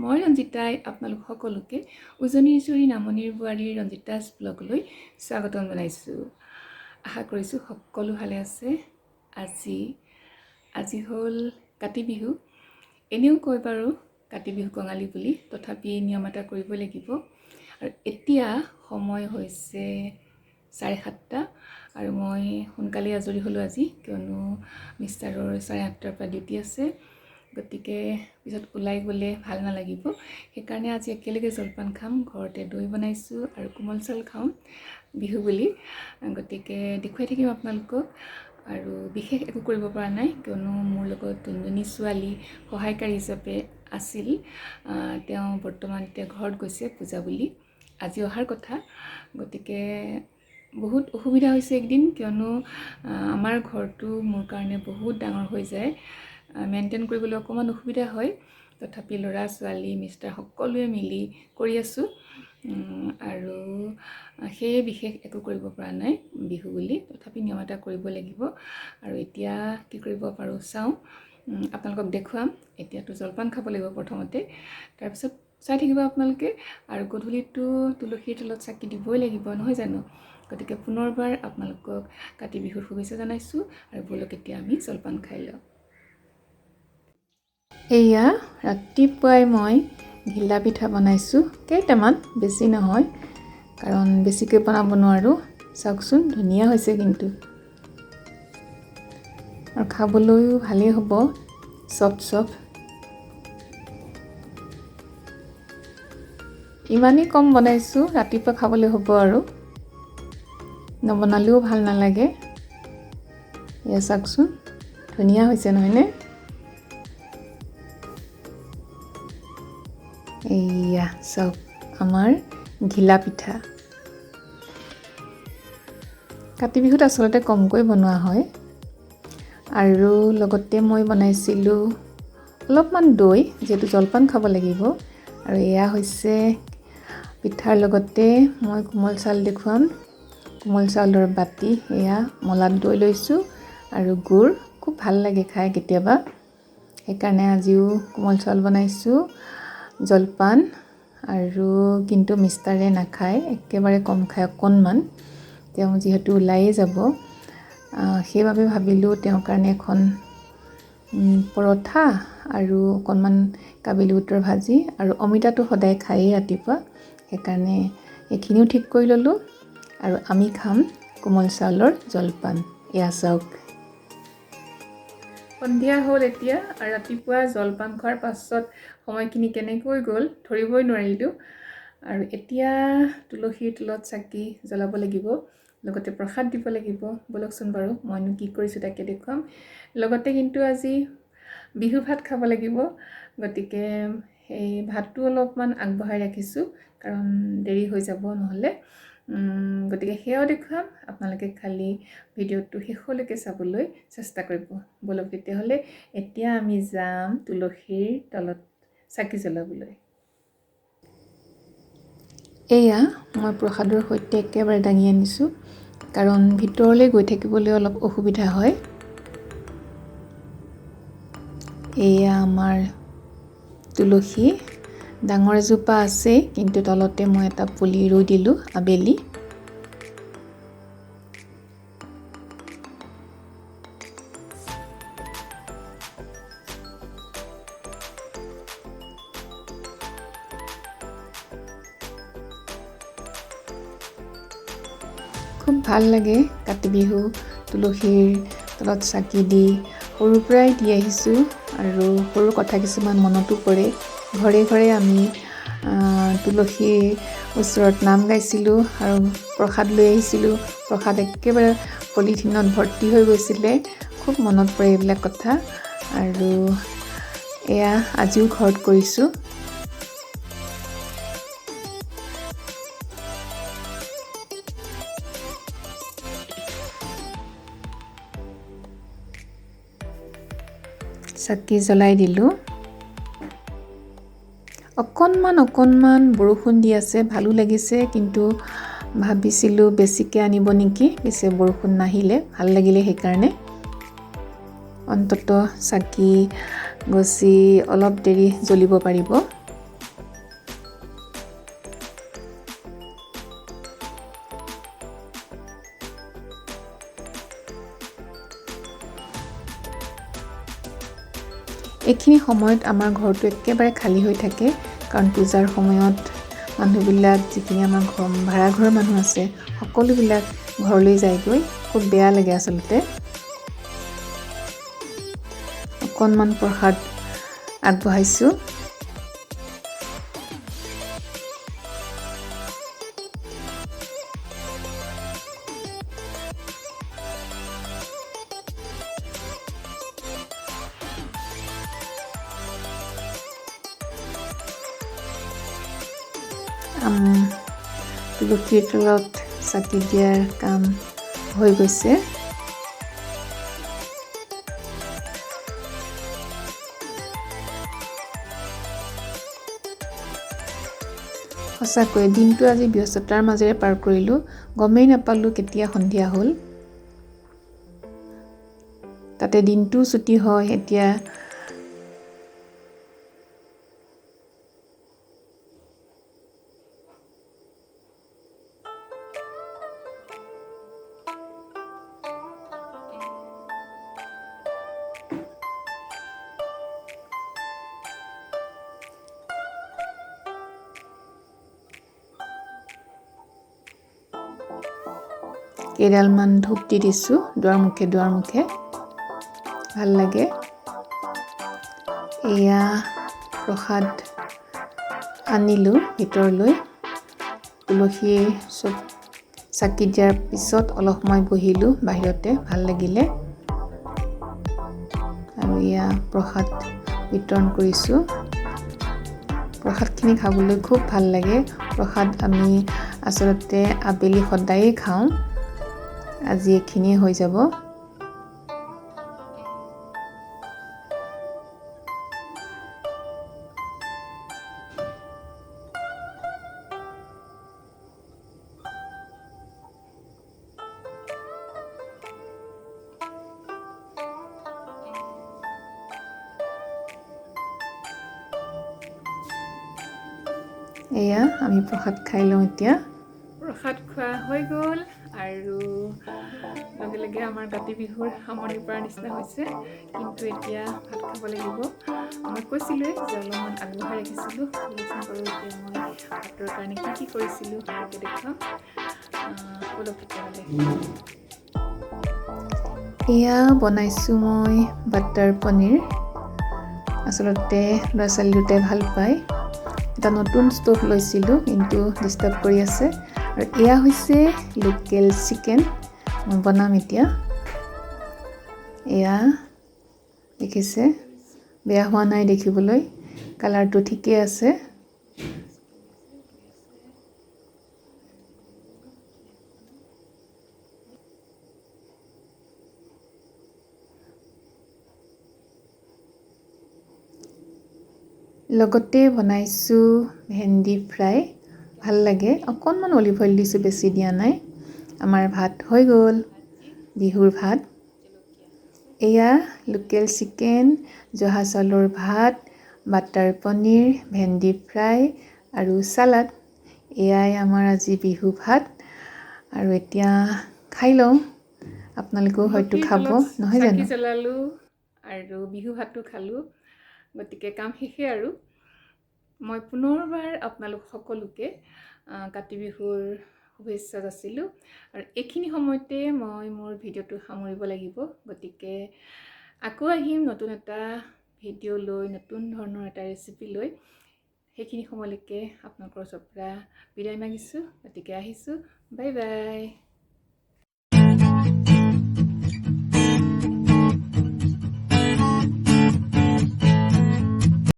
মই ৰঞ্জিতাই আপোনালোক সকলোকে উজনিৰ জুৰি নামনিৰ বোৱাৰীৰ ৰঞ্জিতাছ ব্লগলৈ স্বাগতম জনাইছোঁ। আশা কৰিছোঁ সকলো ভালে আছে। আজি হ'ল কাতি বিহু। এনেও কয় বাৰু কাতি বিহু কঙালী বুলি, তথাপি নিয়ম এটা কৰিব লাগিব। আৰু এতিয়া সময় হৈছে 7:30 আৰু মই সোনকালে আজৰি হ'লোঁ আজি, কিয়নো মিষ্টাৰৰ 8:30 পৰা ডিউটি আছে। গতিকে পিছত ওলাই গ'লে ভাল নালাগিব, সেইকাৰণে আজি একেলগে জলপান খাম। ঘৰতে দৈ বনাইছোঁ আৰু কোমল চাউল খাম বিহু বুলি। গতিকে দেখুৱাই থাকিম আপোনালোকক। আৰু বিশেষ একো কৰিব পৰা নাই, কিয়নো মোৰ লগত যোনজনী ছোৱালী সহায়কাৰী হিচাপে আছিল, তেওঁ বৰ্তমান এতিয়া ঘৰত গৈছে পূজা বুলি, আজি অহাৰ কথা। গতিকে বহুত অসুবিধা হৈছে একদিন, কিয়নো আমাৰ ঘৰটো মোৰ কাৰণে বহুত ডাঙৰ হৈ যায়, মেইনটেইন কৰিবলৈ অকণমান অসুবিধা হয়। তথাপি ল'ৰা ছোৱালী মিষ্টাৰ সকলোৱে মিলি কৰি আছোঁ, আৰু সেয়ে বিশেষ একো কৰিব পৰা নাই বিহু বুলি। তথাপি নিয়ম এটা কৰিব লাগিব। আৰু এতিয়া কি কৰিব পাৰোঁ চাওঁ, আপোনালোকক দেখুৱাম। এতিয়াতো জলপান খাব লাগিব প্ৰথমতে, তাৰপিছত চাই থাকিব আপোনালোকে। আৰু গধূলিতো তুলসীৰ তলত চাকি দিবই লাগিব, নহয় জানো? গতিকে পুনৰবাৰ আপোনালোকক কাতি বিহুৰ শুভেচ্ছা জনাইছোঁ। আৰু ব'লক এতিয়া আমি জলপান খাই লওঁ। এয়া ৰাতিপুৱাই মই ঘিলা পিঠা বনাইছোঁ, কেইটামান, বেছি নহয়, কাৰণ বেছিকৈ বনাব নোৱাৰোঁ। চাওকচোন, ধুনীয়া হৈছে কিন্তু, আৰু খাবলৈও ভালেই হ'ব, চফ্ট। ইমানেই কম বনাইছোঁ, ৰাতিপুৱা খাবলৈ হ'ব, আৰু নবনালেও ভাল নালাগে। এয়া চাওকচোন, ধুনীয়া হৈছে নহয়নে? এইয়া চাওক আমাৰ ঘিলা পিঠা। কাতি বিহুত আচলতে কমকৈ বনোৱা হয়। আৰু লগতে মই বনাইছিলোঁ অলপমান দৈ, যিহেতু জলপান খাব লাগিব। আৰু এয়া হৈছে পিঠাৰ লগতে মই কোমল চাউল দেখুৱাম, কোমল চাউলৰ বাতি, এয়া মলাত দৈ লৈছোঁ আৰু গুড়, খুব ভাল লাগে খাই কেতিয়াবা, সেইকাৰণে আজিও কোমল চাউল বনাইছোঁ জলপান। আৰু কিন্তু মিষ্টাৰে নাখায়, একেবাৰে কম খায়, অকণমান। তেওঁ যিহেতু ওলাইয়ে যাব, সেইবাবে ভাবিলোঁ তেওঁৰ কাৰণে এখন পৰঠা আৰু অকণমান কাবেলি বুটৰ ভাজি, আৰু অমিতাটো সদায় খায়েই ৰাতিপুৱা, সেইকাৰণে এইখিনিও ঠিক কৰি ল'লোঁ। আৰু আমি খাম কোমল চাউলৰ জলপান। এয়া চাওক, সন্ধিয়া হ'ল এতিয়া, আৰু ৰাতিপুৱা জলপান খোৱাৰ পাছত সময়খিনি কেনেকৈ গ'ল ধৰিবই নোৱাৰিলোঁ। আৰু এতিয়া তুলসীৰ তলত চাকি জ্বলাব লাগিব, লগতে প্ৰসাদ দিব লাগিব। ব'লকচোন বাৰু মইনো কি কৰিছোঁ তাকে দেখুৱাম। লগতে কিন্তু আজি বিহু ভাত খাব লাগিব, গতিকে সেই ভাতটো অলপমান আগবঢ়াই ৰাখিছোঁ, কাৰণ দেৰি হৈ যাব নহ'লে। গতিকে সেয়াও দেখুৱাম। আপোনালোকে খালি ভিডিঅ'টো শেষলৈকে চাবলৈ চেষ্টা কৰিব। ব'লক তেতিয়াহ'লে এতিয়া আমি যাম তুলসীৰ তলত চাকি জ্বলাবলৈ। এয়া মই প্ৰসাদৰ সৈতে একেবাৰে দাঙি আনিছোঁ, কাৰণ ভিতৰলৈ গৈ থাকিবলৈ অলপ অসুবিধা হয়। এয়া আমাৰ তুলসী, ডাঙৰ এজোপা আছে, কিন্তু তলতে মই এটা পুলি ৰুই দিলোঁ আবেলি। খুব ভাল লাগে কাতি বিহু তুলসীৰ তলত চাকি দি, সৰুৰ পৰাই দি আহিছোঁ। আৰু সৰু কথা কিছুমান মনতো পৰে। ঘৰে ঘৰে আমি তুলসীৰ ওচৰত নাম গাইছিলোঁ আৰু প্ৰসাদ লৈ আহিছিলোঁ। প্ৰসাদ একেবাৰে পলিথিনত ভৰ্তি হৈ গৈছিলে। খুব মনত পৰে এইবিলাক কথা। আৰু এয়া আজিও ঘৰত কৰিছোঁ। চাকি জ্বলাই দিলোঁ। অকণমান বৰষুণ দি আছে, ভালো লাগিছে, কিন্তু ভাবিছিলোঁ বেছিকৈ আনিব নেকি, পিছে বৰষুণ নাহিলে, ভাল লাগিলে সেইকাৰণে। অন্ততঃ চাকি গছি অলপ দেৰি জ্বলিব পাৰিব। এইখিনি সময়ত আমাৰ ঘৰটো একেবাৰে খালী হৈ থাকে, কাৰণ পূজাৰ সময়ত মানুহবিলাক যিখিনি আমাৰ ভাড়াঘৰৰ মানুহ আছে সকলোবিলাক ঘৰলৈ যায়গৈ। খুব বেয়া লাগে আচলতে। অকণমান প্ৰসাদ আগবঢ়াইছোঁ। তুলসীৰ তলত চাকি দিয়াৰ কাম হৈ গৈছে। সঁচাকৈ দিনটো আজি ব্যস্ততাৰ মাজেৰে পাৰ কৰিলোঁ, গমেই নাপালোঁ কেতিয়া সন্ধিয়া হ'ল। তাতে দিনটো ছুটি হয়। এতিয়া কেইডালমান ধূপ দি দিছোঁ দুৱাৰমুখে। ভাল লাগে। এয়া প্ৰসাদ আনিলোঁ ভিতৰলৈ। তুলসী চব চাকি দিয়াৰ পিছত অলপ সময় বহিলোঁ বাহিৰতে, ভাল লাগিলে। আৰু এয়া প্ৰসাদ বিতৰণ কৰিছোঁ। প্ৰসাদখিনি খাবলৈ খুব ভাল লাগে। প্ৰসাদ আমি আচলতে আবেলি সদায়েই খাওঁ। আজি এইখিনিয়ে হৈ যাব। এয়া আমি প্ৰসাদ খাই লওঁ এতিয়া। প্ৰসাদ খোৱা হৈ গ'ল আৰু লগে লগে আমাৰ কাতি বিহুৰ সামৰণি পৰা নিচিনা হৈছে। কিন্তু এতিয়া ভাত খাব লাগিব। মই কৈছিলোঁৱে যে অলপমান আগবঢ়াই ৰাখিছিলোঁ। বলকচোন বাৰু এতিয়া মই ভাতৰ কাৰণে কি কৰিছিলোঁ তাকে দেখুৱাম। বলক তেতিয়াহ'লে। এয়া বনাইছোঁ মই বাটাৰ পনীৰ। আচলতে ল'ৰা ছোৱালী দুটাই ভাল পায়। এটা নতুন ষ্টভ লৈছিলোঁ কিন্তু ডিষ্টাৰ্ব কৰি আছে। আৰু এয়া হৈছে লোকেল চিকেন। মই বনাম এতিয়া। এয়া দেখিছে, বেয়া হোৱা নাই দেখিবলৈ, কালাৰটো ঠিকেই আছে। লগতে বনাইছোঁ ভেন্দি ফ্ৰাই। ভাল লাগে। অকণমান অলিভ অইল দিছোঁ, বেছি দিয়া নাই। আমাৰ ভাত হৈ গ'ল, বিহুৰ ভাত। এয়া লোকেল চিকেন, জহা চাউলৰ ভাত, বাটাৰ পনীৰ, ভেন্দি ফ্ৰাই আৰু চালাড। এয়াই আমাৰ আজি বিহু ভাত। আৰু এতিয়া খাই লওঁ। আপোনালোকেও হয়তো খাব, নহয় জানো? চাকি জ্বলালোঁ আৰু বিহু ভাতটো খালোঁ। গতিকে কাম শেষে আৰু। মই পুনৰবাৰ আপোনালোক সকলোকে কাতি বিহুৰ শুভেচ্ছা যাচিলোঁ। আৰু এইখিনি সময়তে মই মোৰ ভিডিঅ'টো সামৰিব লাগিব। গতিকে আকৌ আহিম নতুন এটা ভিডিঅ' লৈ, নতুন ধৰণৰ এটা ৰেচিপি লৈ। সেইখিনি সময়লৈকে আপোনালোকৰ ওচৰৰ পৰা বিদায় মাগিছোঁ। গতিকে আহিছোঁ। Bye bye.